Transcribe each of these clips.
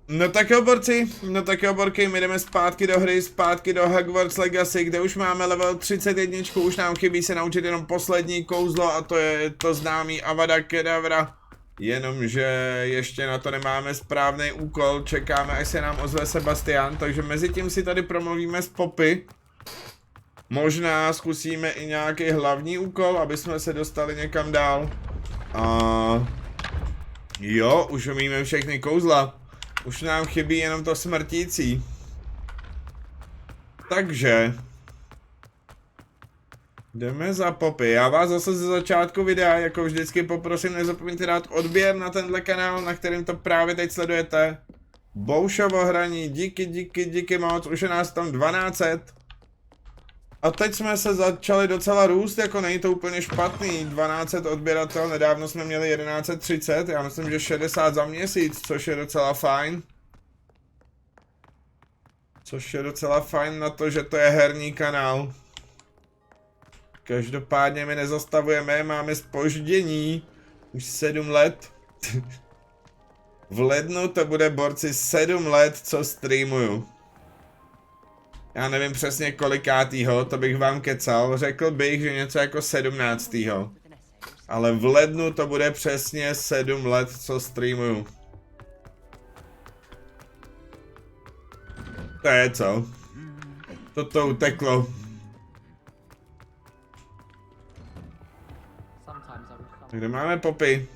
No tak jo, borci, no tak jo, borky, my jdeme zpátky do hry, zpátky do Hogwarts Legacy, kde už máme level 31, už nám chybí se naučit jenom poslední kouzlo a to je to známý Avada Kedavra. Jenomže ještě na to nemáme správný úkol, čekáme, až se nám ozve Sebastian, takže mezi tím si tady promluvíme s Poppy. Možná zkusíme i nějaký hlavní úkol, aby jsme se dostali někam dál. A jo, už umíme všechny kouzla. Už nám chybí jenom to smrtící. Takže jdeme za Poppy. Já vás zase ze začátku videa, jako vždycky poprosím, nezapomeňte dát odběr na tenhle kanál, na kterým to právě teď sledujete. Boušovo hraní, díky moc, už je nás tam 1200. A teď jsme se začali docela růst, jako není to úplně špatný, 1200 odběratel, nedávno jsme měli 1130, já myslím, že 60 za měsíc, což je docela fajn. Což je docela fajn na to, že to je herní kanál. Každopádně my nezastavujeme, máme zpoždění, už 7 let. V lednu to bude, borci, 7 let, co streamuju. Já nevím přesně kolikátýho, to bych vám kecal, řekl bych, že něco jako 17. Ale v lednu to bude přesně 7 let, co streamuju. To je co? Toto uteklo. Kde máme Poppy?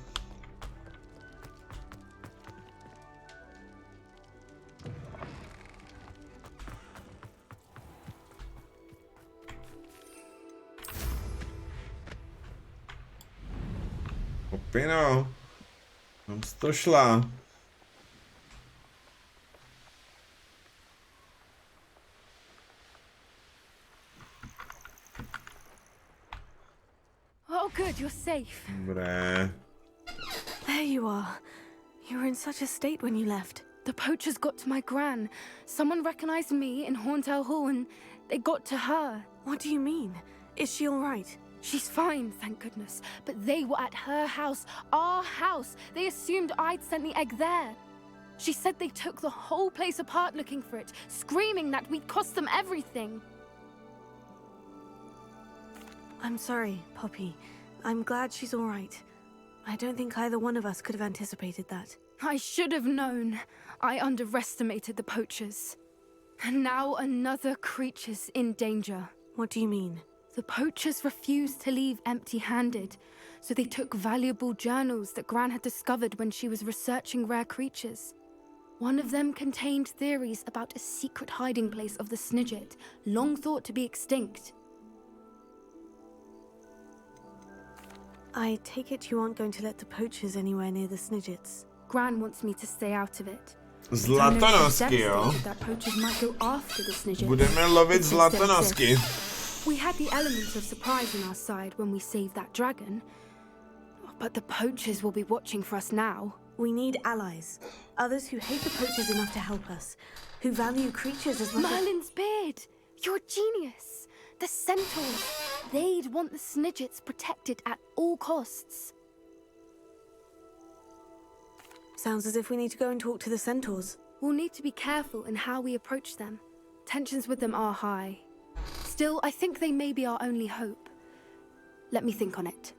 Poppy, no. Tam jsi to šla. Oh, good, you're safe. Dobré. There you are. You were in such a state when you left. The poachers got to my gran. Someone recognized me in Horntail Hall and they got to her. What do you mean? Is she all right? She's fine, thank goodness. But they were at her house, our house. They assumed I'd sent the egg there. She said they took the whole place apart looking for it, screaming that we'd cost them everything. I'm sorry, Poppy. I'm glad she's all right. I don't think either one of us could have anticipated that. I should have known. I underestimated the poachers. And now another creature's in danger. What do you mean? The poachers refused to leave empty-handed, so they took valuable journals that Gran had discovered when she was researching rare creatures. One of them contained theories about a secret hiding place of the Snidget, long thought to be extinct. I take it you aren't going to let the poachers anywhere near the Snidgets. Gran wants me to stay out of it. Zlatonosky, jo? That poachers might go after the Snidget. Budeme lovit zlatonosky. We had the element of surprise on our side when we saved that dragon. But the poachers will be watching for us now. We need allies. Others who hate the poachers enough to help us. Who value creatures as much as... Merlin's beard! You're a genius! The centaurs! They'd want the Snidgets protected at all costs. Sounds as if we need to go and talk to the centaurs. We'll need to be careful in how we approach them. Tensions with them are high. Still, I think they may be our only hope. Let me think on it.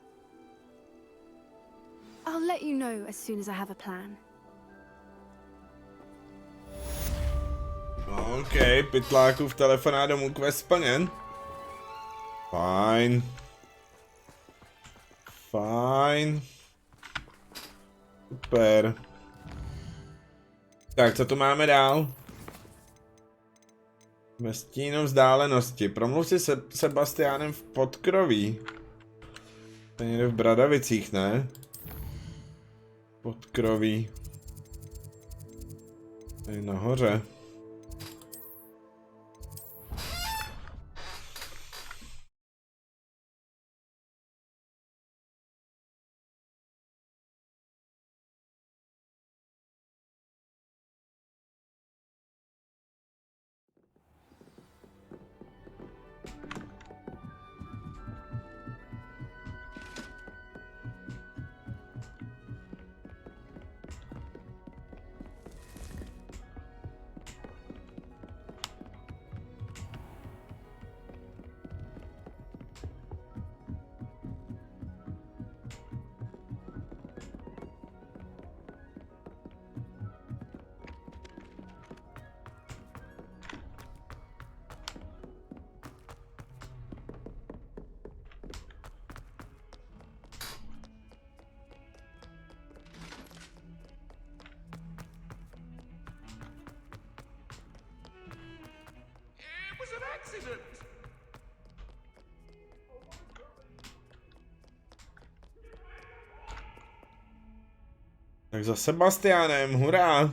I'll let you know as soon as I have a plan. OK, pytlákův telefonát domů quest splněn. Fajn. Fajn. Super. Tak, co tu máme dál? Ve stínu vzdálenosti. Promluv si se Sebastiánem v Podkroví. To je někde v Bradavicích, ne? Podkroví. Tady nahoře. accident. Tak za Sebastianem, hurá!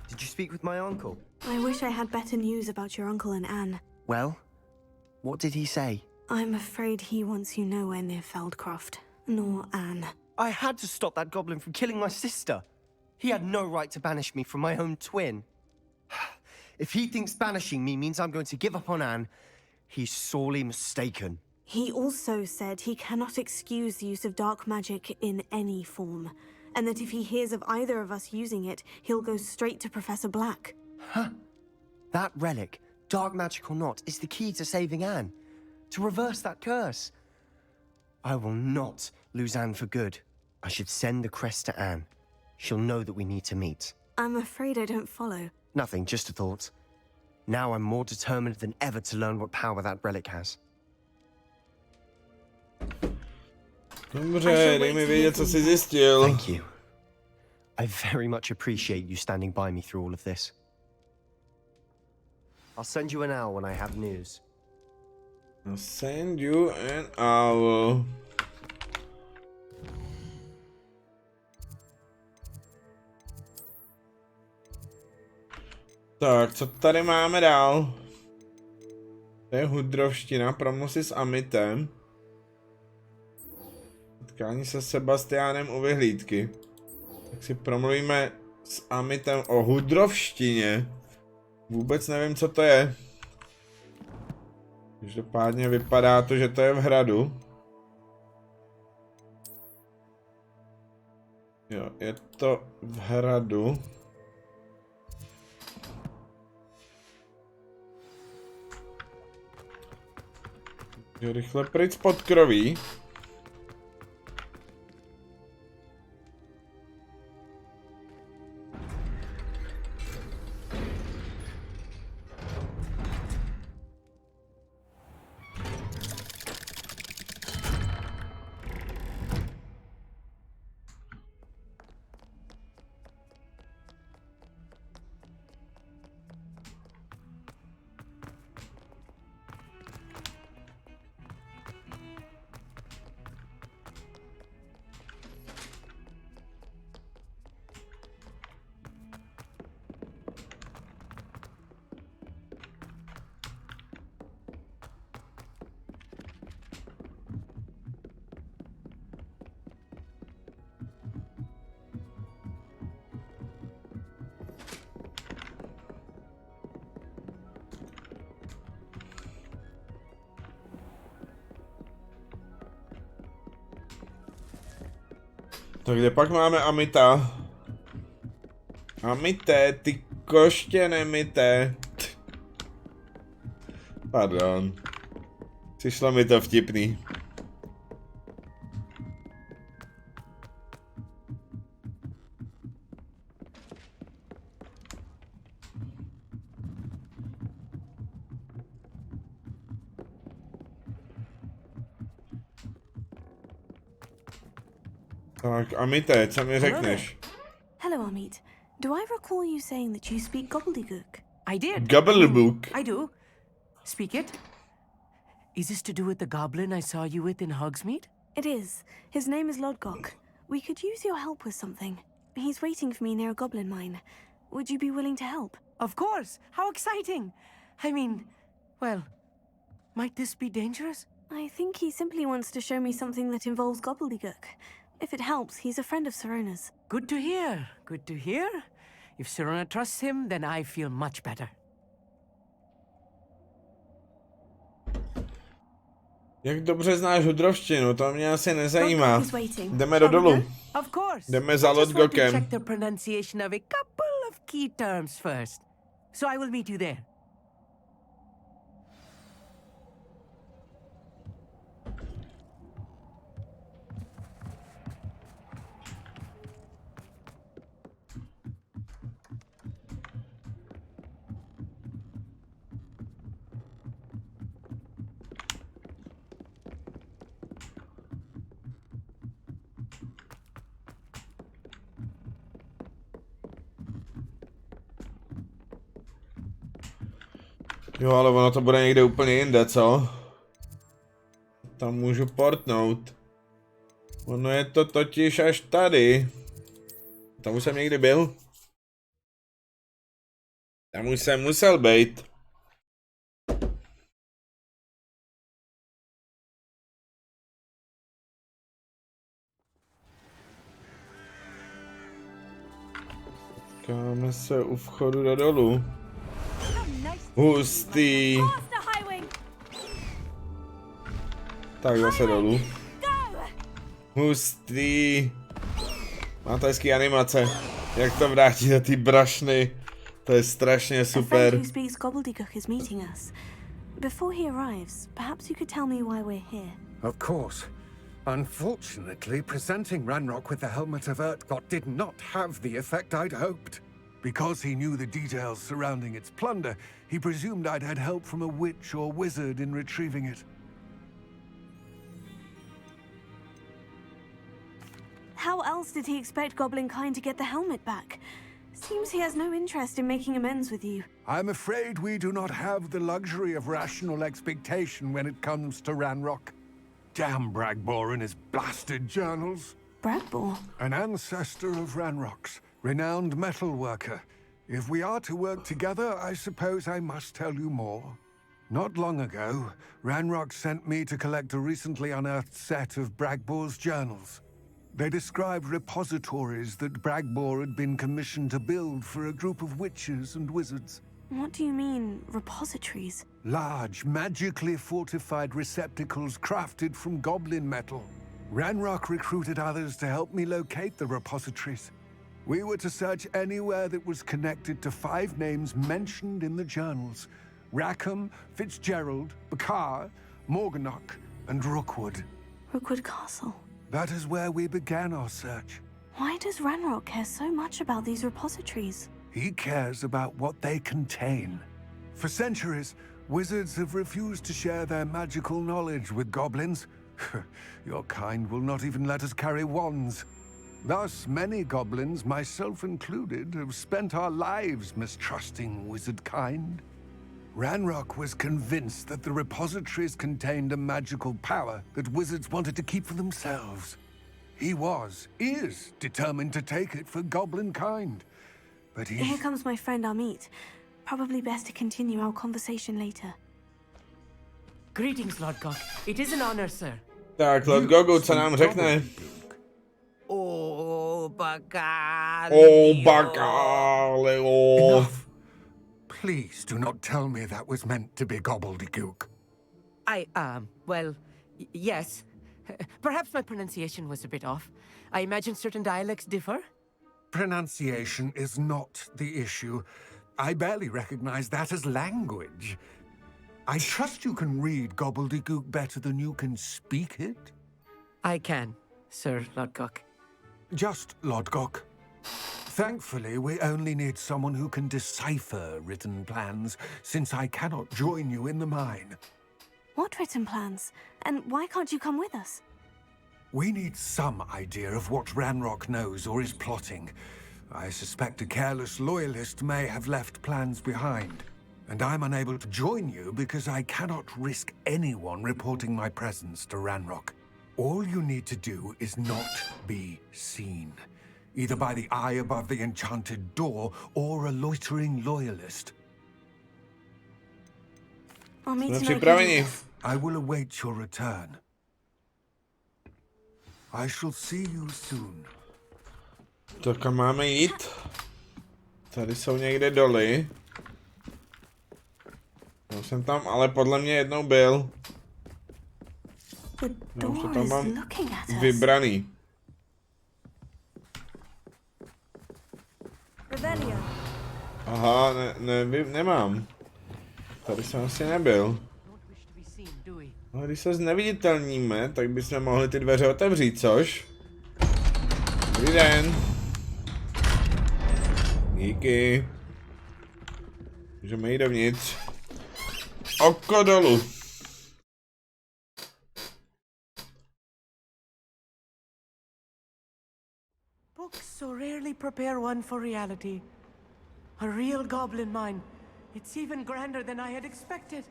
Did you speak with my uncle? I wish I had better news about your uncle and Anne. Well, what did he say? I'm afraid he wants you nowhere near Feldcroft, nor Anne. I had to stop that goblin from killing my sister. He had no right to banish me from my own twin. If he thinks banishing me means I'm going to give up on Anne, he's sorely mistaken. He also said he cannot excuse the use of dark magic in any form, and that if he hears of either of us using it, he'll go straight to Professor Black. Huh? That relic, dark magic or not, is the key to saving Anne. To reverse that curse. I will not lose Anne for good. I should send the crest to Anne. She'll know that we need to meet. I'm afraid I don't follow. Nothing, just a thought. Now I'm more determined than ever to learn what power that relic has. Dobře, dej mi vědět, co jsi zjistil. Thank you. I very much appreciate you standing by me through all of this. I'll send you an owl when I have news. I'll send you an owl. Tak, co tady máme dál? To je hudrovština, promluvy s Amitem. Setkání se Sebastianem u vyhlídky. Tak si promluvíme s Amitem o hudrovštině. Vůbec nevím, co to je. Každopádně vypadá to, že to je v hradu. Jo, je to v hradu. Rychle pryč z podkroví. Tak kde pak máme Amita? Amité, ty koště nemité. Pardon. Přišlo mi to vtipný. Tak, Amité, co mi řekneš? Hello, Amit. Do I recall you saying that you speak gobbledygook? I did. Gobblebook. I do. Speak it. Is this to do with the goblin I saw you with in Hogsmeade? It is. His name is Lodgok. We could use your help with something. He's waiting for me near a goblin mine. Would you be willing to help? Of course. How exciting. I mean, well, might this be dangerous? I think he simply wants to show me something that involves gobbledygook. If it helps, he's a friend of Sirona's. Good to hear. Good to hear. If Sirona trusts him, then I feel much better. Jak dobře znáš hudrovštinu, to mě asi nezajímá. Lodgok is waiting. Jdeme do dolu. Of course. Jdeme za I just want to Lodgokem. check the pronunciation of a couple of key terms first. So I will meet you there. Jo, ale ono to bude někde úplně jinde, co? Tam můžu portnout. Ono je to totiž až tady. Tam už jsem někdy byl. Tam už jsem musel být. Káme se u vchodu do dolu. Hustý. Tak zase dolů. Hustý. Má to hezký animace. Jak to vrátí do ty brašny. To je strašně super. Who speaks gobbledygook is meeting us. Before he arrives, perhaps you could tell me why we're here. Of course. Unfortunately, presenting Ranrock with the Helmet of Urtkot did not have the effect I'd hoped. Because he knew the details surrounding its plunder, he presumed I'd had help from a witch or wizard in retrieving it. How else did he expect Goblinkind to get the helmet back? Seems he has no interest in making amends with you. I'm afraid we do not have the luxury of rational expectation when it comes to Ranrock. Damn Bragbor and his blasted journals. Bragbor? An ancestor of Ranrock's, renowned metal worker. If we are to work together, I suppose I must tell you more. Not long ago, Ranrock sent me to collect a recently unearthed set of Bragbor's journals. They described repositories that Bragbor had been commissioned to build for a group of witches and wizards. What do you mean, repositories? Large, magically fortified receptacles crafted from goblin metal. Ranrock recruited others to help me locate the repositories. We were to search anywhere that was connected to 5 names mentioned in the journals. Rackham, Fitzgerald, Bakar, Morganach, and Rookwood. Rookwood Castle. That is where we began our search. Why does Ranrock care so much about these repositories? He cares about what they contain. For centuries, wizards have refused to share their magical knowledge with goblins. Your kind will not even let us carry wands. Thus, many goblins, myself included, have spent our lives mistrusting wizard kind. Ranrock was convinced that the repositories contained a magical power that wizards wanted to keep for themselves. He is determined to take it for goblin kind. But Here comes my friend Amit. Probably best to continue our conversation later. Greetings, Lord Gok. It is an honor, sir. Tak, Lord Gogu, co nám řekne? Enough. Please do not tell me that was meant to be gobbledygook. Well, yes. Perhaps my pronunciation was a bit off. I imagine certain dialects differ? Pronunciation is not the issue. I barely recognize that as language. I trust you can read gobbledygook better than you can speak it? I can, Sir Lord Gok. Just Lord Gok. Thankfully, we only need someone who can decipher written plans, since I cannot join you in the mine. What written plans? And why can't you come with us? We need some idea of what Ranrock knows or is plotting. I suspect a careless loyalist may have left plans behind. And I'm unable to join you because I cannot risk anyone reporting my presence to Ranrock. All you need to do is not be seen. Either by the eye above the enchanted door, or a loitering loyalist. I'll meet Jsme you připraveni. I will await your return. I shall see you soon. To kam máme jít? Tady jsou někde doly. Já jsem tam, ale podle mě jednou byl. The Já už to door tam is mám looking at us. vybraný. Revelio. Aha, nemám. Tady jsem asi nebyl. Ale když se zneviditelníme, tak bychom mohli ty dveře otevřít, což? Dobrý den. Díky. Můžeme jít dovnitř. Oko dolů. Books so rarely prepare one for reality. A real goblin mine. It's even grander than I had expected.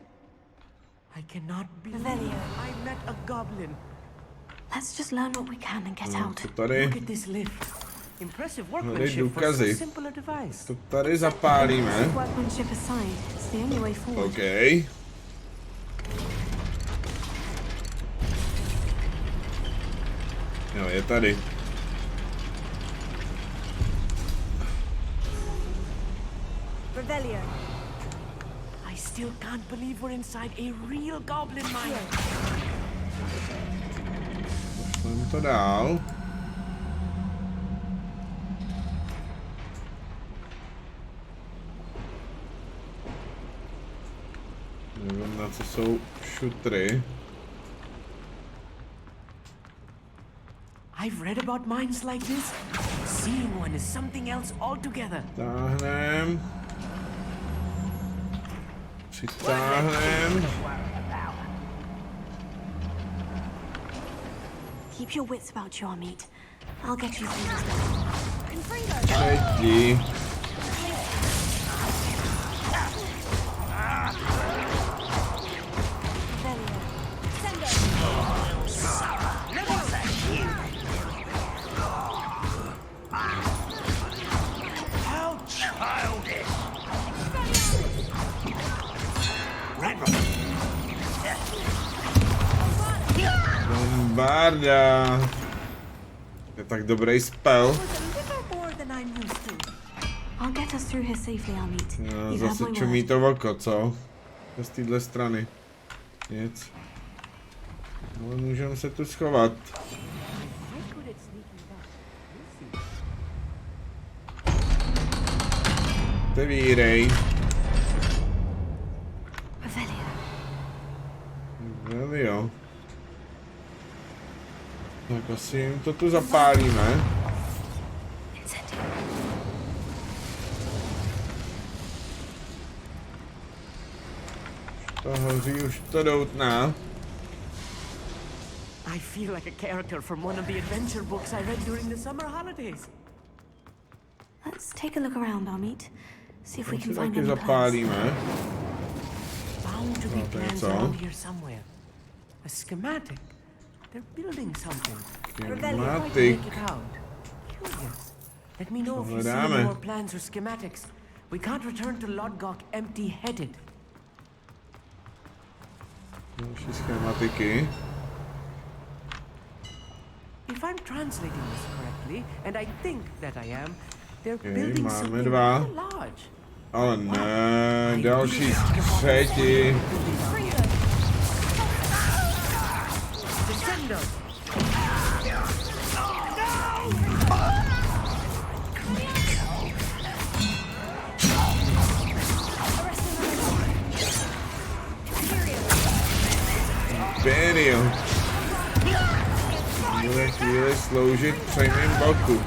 I cannot believe Revelio. I met a goblin. Let's just learn what we can and get out. Co tady? Look at this lift. Impressive Tady workmanship for so důkazy. simple a device. To tady zapálíme. Workmanship aside, it's the only way forward. OK. Jo, je tady. Revelio. I still can't believe we're inside a real goblin mine. Pošlem to dál. Nevím, na co jsou šutry. I've read about mines like this. Seeing one is something else altogether. Táhnem. Přitáhnem. Keep your wits about you, Amit. I'll get you through this. Třetí. Bombarda. Je tak dobrý spell. I'll get us through here safely, Amit. No, You have zase my čumí word. to oko, co? Z téhle strany. Nic. Ale můžeme se tu schovat. Otevírej. Revelio. Jo. Tak asi jim to tu zapálíme. Incendio. To hoří, už to doutná. I feel like a character from one of the adventure books I read during the summer holidays. Let's take a look around, Amit. See if we Tak can si find taky any plans. zapálíme. Bound to be Oh, plans that's all. around here somewhere. A schematic. They're building something. Schematic. Make it out. Curious. Let me know if you see Hledáme. any more plans or schematics. We can't return to Lodgok empty-headed. Další schematiky. If I'm translating this correctly, and I think that I am, they're Okay, building máme something dva. rather large. Ale ne, další skřeti. Descendo! Imperium. Bude chvíli sloužit přejmým boku.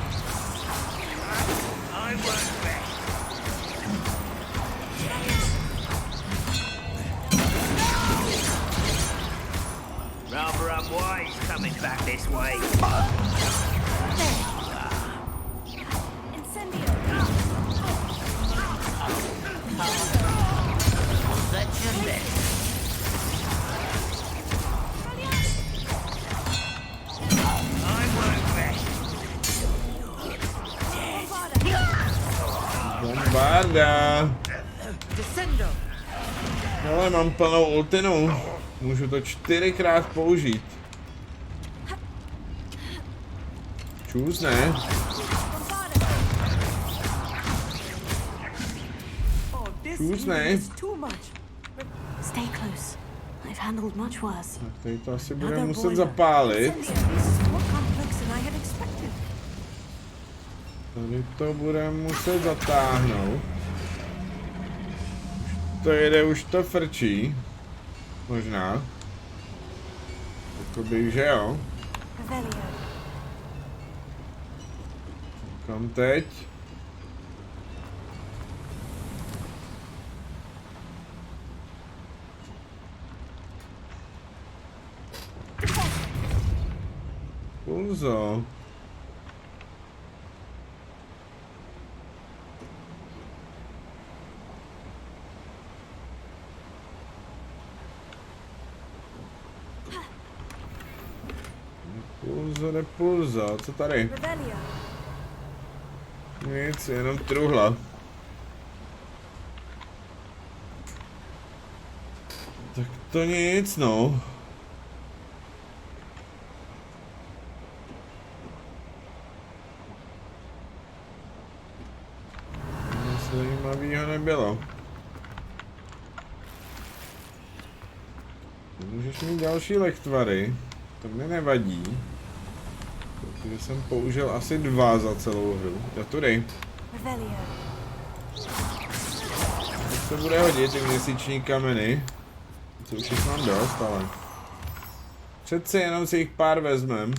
Rather unwise coming back this way. That's your left. I won't rest. Bombarda. Descendo! Ale mám plnou ultinu. Můžu to 4krát použít. Čus, ne? Oh, this Who's healing name? is too much. Stay close. I've handled much worse. Tak tady to asi budeme Another muset boiler. zapálit. This is more complex than I had expected. Tady to budeme muset zatáhnout. To jede, už to frčí. Možná. Jakoby, že jo. Revelio. Kam teď? Pulzo. Repulzo, co tady? Nic, jenom truhla. Tak to nic, no. Nic zajímavého nebylo. Můžeš mít další lektvary, to mi nevadí. Protože jsem použil asi 2 za celou hru. Já tu dej. To se bude hodit, ty měsíční kameny. Co už jich mám dost, ale... Přece jenom si jich pár vezmem.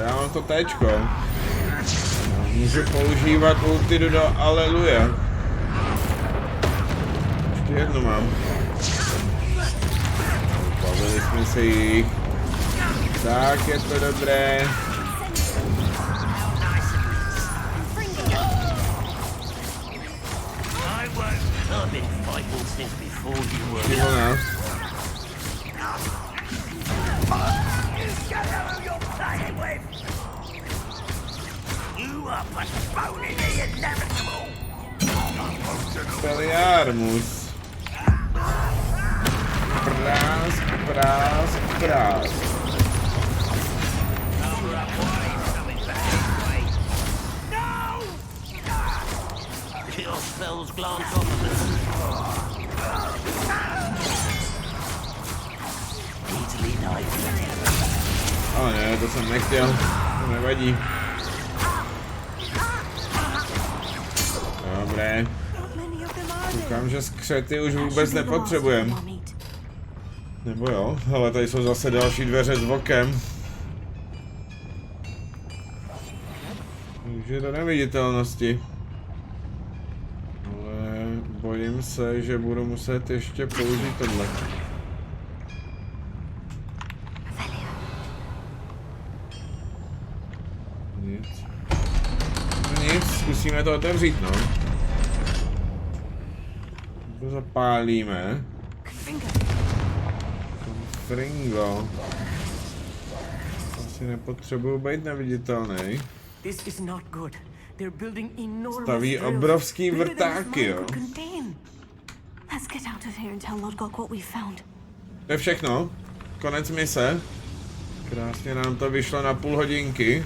Já mám to téčko. Můžu používat ulti do aleluja. Ještě jedno mám. Bavili jsme se jich. Tak je to dobré. Peliarmus. Prás, prás, prás. Ale ne, to jsem nechtěl. To nevadí. Dobré. Koukám, že skřety už vůbec nepotřebujem. Nebo jo? Ale tady jsou zase další dveře s vokem. Takže do neviditelnosti. Ale bojím se, že budu muset ještě použít tohle. Nic. No nic, zkusíme to otevřít, no. To zapálíme. Fringo. Asi nepotřebuju být neviditelný. Staví obrovský vrtáky, jo. To je všechno. Konec mise. Krásně nám to vyšlo na půl hodinky.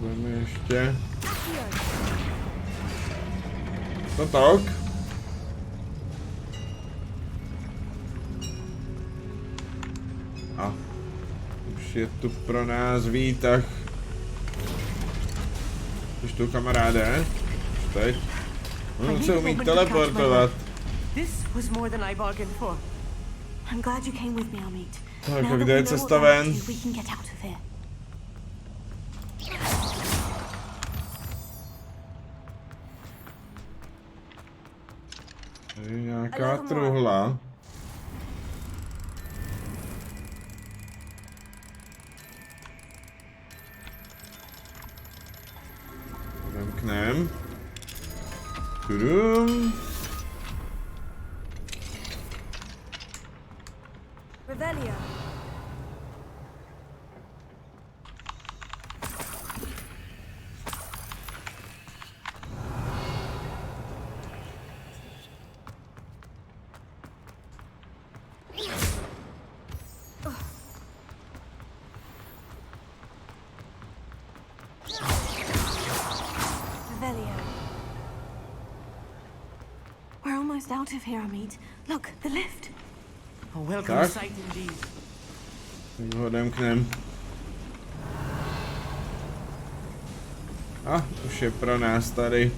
Budeme ještě... To tak. A už je tu pro nás výtah. Už tu, kamaráde. Už teď. On se umí teleportovat. Tak a kde je cesta ven? Tady je nějaká truhla. Zamknem. Tudum. Out of here, Amit. Look, the lift. A welcome sight indeed. Tak ho odemknem. A už je pro nás tady.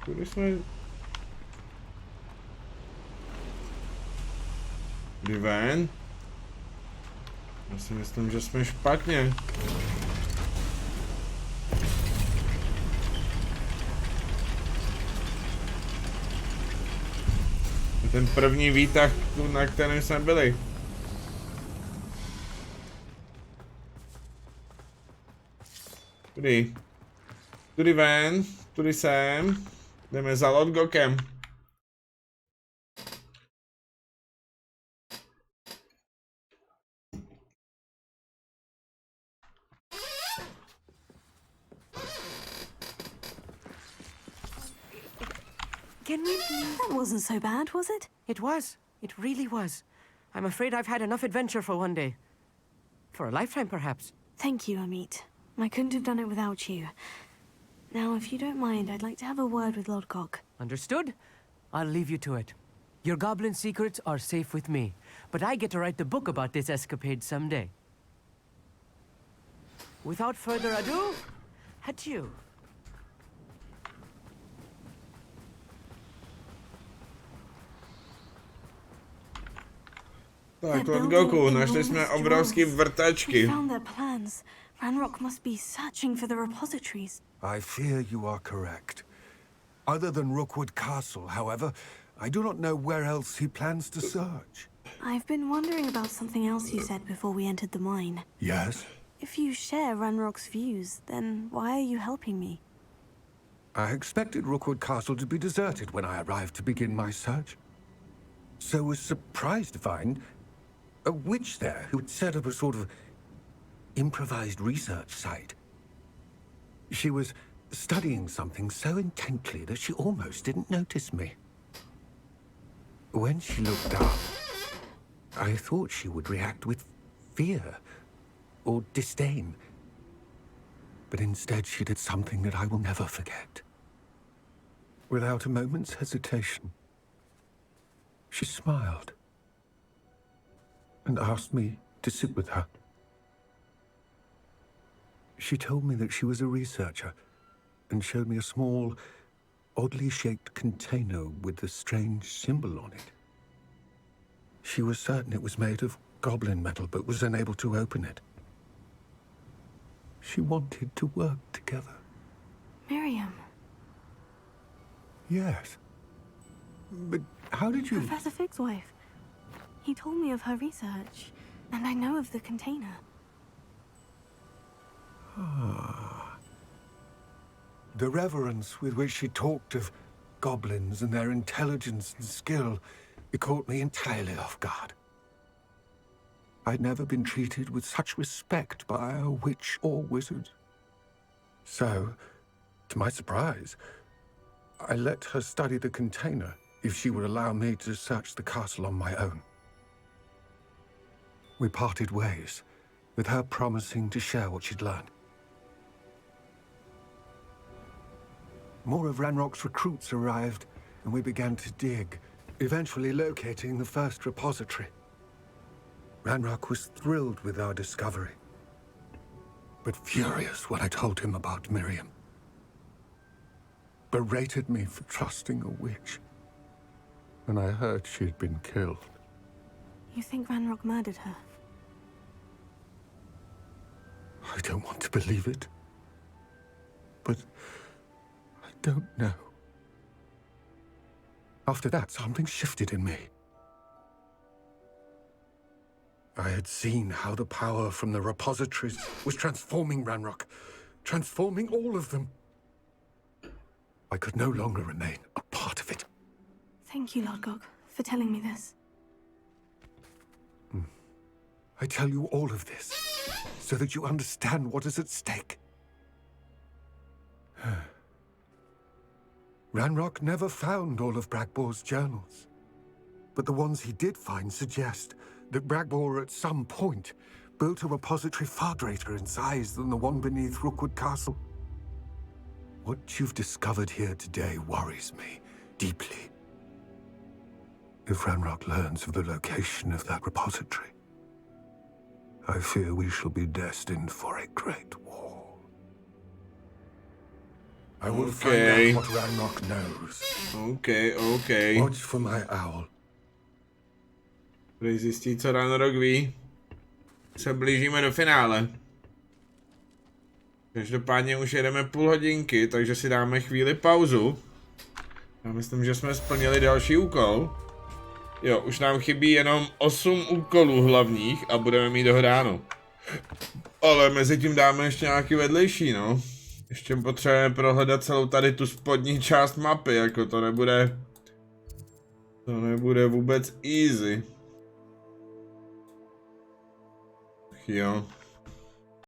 Kudy jsme... Kudy ven? Já si myslím, že jsme špatně. Ten první výtah, na kterém jsme byli. Tudy. Tudy ven, tudy sem. Jdeme za Lodgokem. Can we please? That wasn't so bad, was it? It was. It really was. I'm afraid I've had enough adventure for one day. For a lifetime, perhaps. Thank you, Amit. I couldn't have done it without you. Now, if you don't mind, I'd like to have a word with Lodgok. Understood? I'll leave you to it. Your goblin secrets are safe with me, but I get to write the book about this escapade someday. Without further ado, adieu. Tak, Lodgoku, našli jsme obrovský vrtačky. We found their plans. Ranrock must be searching for the repositories. I fear you are correct. Other than Rookwood Castle, however, I do not know where else he plans to search. I've been wondering about something else you said before we entered the mine. Yes? If you share Ranrock's views, then why are you helping me? I expected Rookwood Castle to be deserted when I arrived to begin my search. So was surprised to find a witch there who had set up a sort of improvised research site. She was studying something so intently that she almost didn't notice me. When she looked up, I thought she would react with fear or disdain. But instead she did something that I will never forget. Without a moment's hesitation, she smiled and asked me to sit with her. She told me that she was a researcher and showed me a small, oddly shaped container with a strange symbol on it. She was certain it was made of goblin metal, but was unable to open it. She wanted to work together. Miriam. Yes. But how did you... Professor Fig's wife. He told me of her research, and I know of the container. The reverence with which she talked of goblins and their intelligence and skill, it caught me entirely off guard. I'd never been treated with such respect by a witch or wizard. So, to my surprise, I let her study the container if she would allow me to search the castle on my own. We parted ways, with her promising to share what she'd learned. More of Ranrock's recruits arrived, and we began to dig, eventually locating the first repository. Ranrock was thrilled with our discovery, but furious when I told him about Miriam. Berated me for trusting a witch, and I heard she'd been killed. You think Ranrock murdered her? I don't want to believe it, but I don't know. After that, something shifted in me. I had seen how the power from the repositories was transforming Ranrock, transforming all of them. I could no longer remain a part of it. Thank you, Lodgok, for telling me this. I tell you all of this so that you understand what is at stake. Ranrock never found all of Bragbor's journals, but the ones he did find suggest that Bragbor at some point built a repository far greater in size than the one beneath Rookwood Castle. What you've discovered here today worries me deeply. If Ranrock learns of the location of that repository, I fear we shall be destined for a great war. I will Okay. find out what Ranrock knows. OK. Watch for my owl. Budeš zjistit, co Ranrock ví. Se blížíme do finále. Každopádně už jedeme půl hodinky, takže si dáme chvíli pauzu. Já myslím, že jsme splnili další úkol. Jo, už nám chybí jenom 8 úkolů hlavních a budeme mít dohráno. Ale mezi tím dáme ještě nějaký vedlejší, no. Ještě potřebujeme prohledat celou tady tu spodní část mapy, jako to nebude... To nebude vůbec easy. Jo.